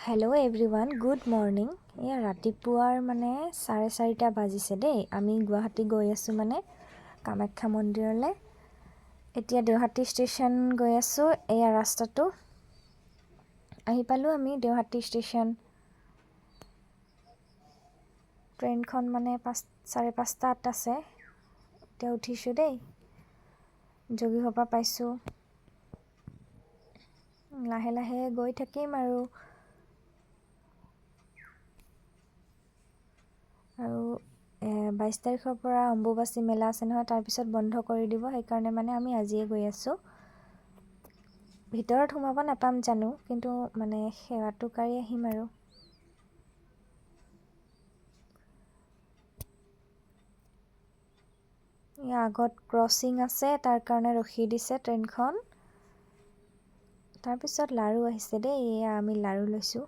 Hello' everyone, good morning. এয়া ৰাতিপুৱাৰ 4:30 বাজিছে দেই। আমি গুৱাহাটী গৈ আছোঁ কামাখ্যা মন্দিৰলৈ। এতিয়া দেউহাটী ষ্টেচন গৈ আছোঁ। এয়া ৰাস্তাটো আহি পালোঁ আমি দেউহাটী ষ্টেচন। ট্ৰেইনখন 5:30 আছে। এতিয়া উঠিছোঁ দেই, যোগীঘৰপা পাইছোঁ। লাহে লাহে গৈ থাকিম আৰু 22 তাৰিখৰ পৰা অম্বুবাচী মেলা আছে নহয়, তাৰপিছত বন্ধ কৰি দিব। সেইকাৰণে আমি আজিয়ে গৈ আছোঁ। ভিতৰত সোমাব নাপাম জানো, কিন্তু সেৱাটো কৰি আহিম আৰু। ইয়াৰ আগত ক্ৰচিং আছে, তাৰ কাৰণে ৰখি দিছে ট্ৰেইনখন। তাৰপিছত লাৰু আহিছে দেই। এয়া আমি লাৰু লৈছোঁ,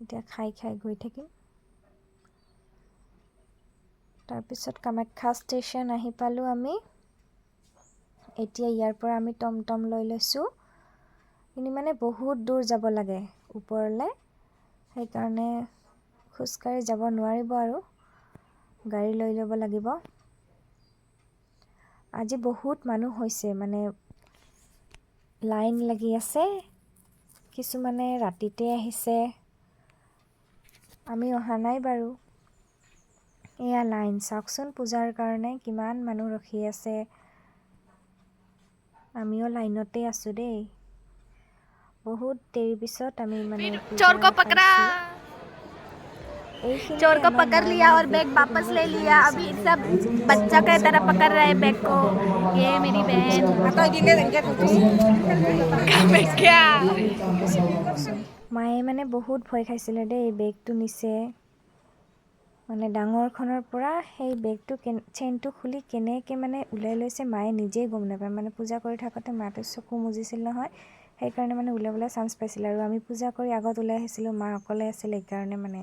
এতিয়া খাই গৈ থাকিম। তাৰপিছত কামাখ্যা ষ্টেচন আহি পালোঁ আমি। এতিয়া ইয়াৰ পৰা আমি টমটম লৈ লৈছোঁ। কিন্তু বহুত দূৰ যাব লাগে ওপৰলৈ, সেইকাৰণে খোজকাঢ়ি যাব নোৱাৰিব আৰু গাড়ী লৈ ল'ব লাগিব। আজি বহুত মানুহ হৈছে, লাইন লাগি আছে। কিছুমানে ৰাতিতে আহিছে, আমি অহা নাই বাৰু। এয়া লাইন চাওকচোন, পূজাৰ কাৰণে কিমান মানুহ ৰখি আছে। আমিও লাইনতে আছোঁ দেই। বহুত দেৰি পিছত আমি चोर को पकड़ा। चोर को पकड़ लिया और बैग वापस ले लिया। अभी सब बच्चा की तरह पकड़ रहे हैं बैग को। ये मेरी बहन क्या মায়ে বহুত ভয় খাইছিলে দেই। বেগটো নিছে ডাঙৰখনৰ পৰা সেই বেগটো চেইনটো খুলি কেনেকৈ ওলাই লৈছে মায়ে নিজেই গম নাপায়। পূজা কৰি থাকোঁতে মাতে চকু মুজিছিল নহয়, সেইকাৰণে ওলাবলৈ চান্স পাইছিলে। আৰু আমি পূজা কৰি আগত ওলাই আহিছিলোঁ, মা অকলে আছিলে। সেইকাৰণে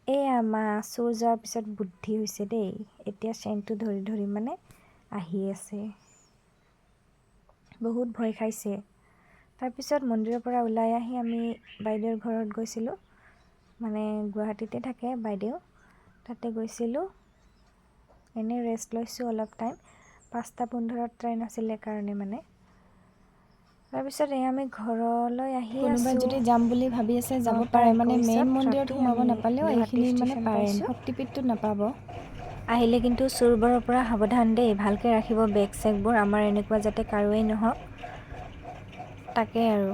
এয়া মা চুৰ যোৱাৰ পিছত বুদ্ধি হৈছে দেই। এতিয়া চেইনটো ধৰি ধৰি আহি আছে। বহুত ভয় খাইছে। তাৰপিছত মন্দিৰৰ পৰা ওলাই আহি আমি বাইদেউৰ ঘৰত গৈছিলোঁ। গুৱাহাটীতে থাকে বাইদেউ, তাতে গৈছিলোঁ। এনেই ৰেষ্ট লৈছোঁ অলপ টাইম। 5:15 ট্ৰেইন আছিলে কাৰণে তাৰপিছত আমি ঘৰলৈ আহি কোনোবাই আছোঁ। যদি যাম বুলি ভাবি আছে যাব পাৰে। মেইন মন্দিৰত সোমাব নাপালেও এইখিনি পাৰে, শক্তিপীঠটোত নাপাব। আহিলে কিন্তু চোৰবোৰৰ পৰা সাৱধান দেই। ভালকৈ ৰাখিব বেগ চেগবোৰ, আমাৰ এনেকুৱা যাতে কাৰোৱেই নহওক। তাকে আৰু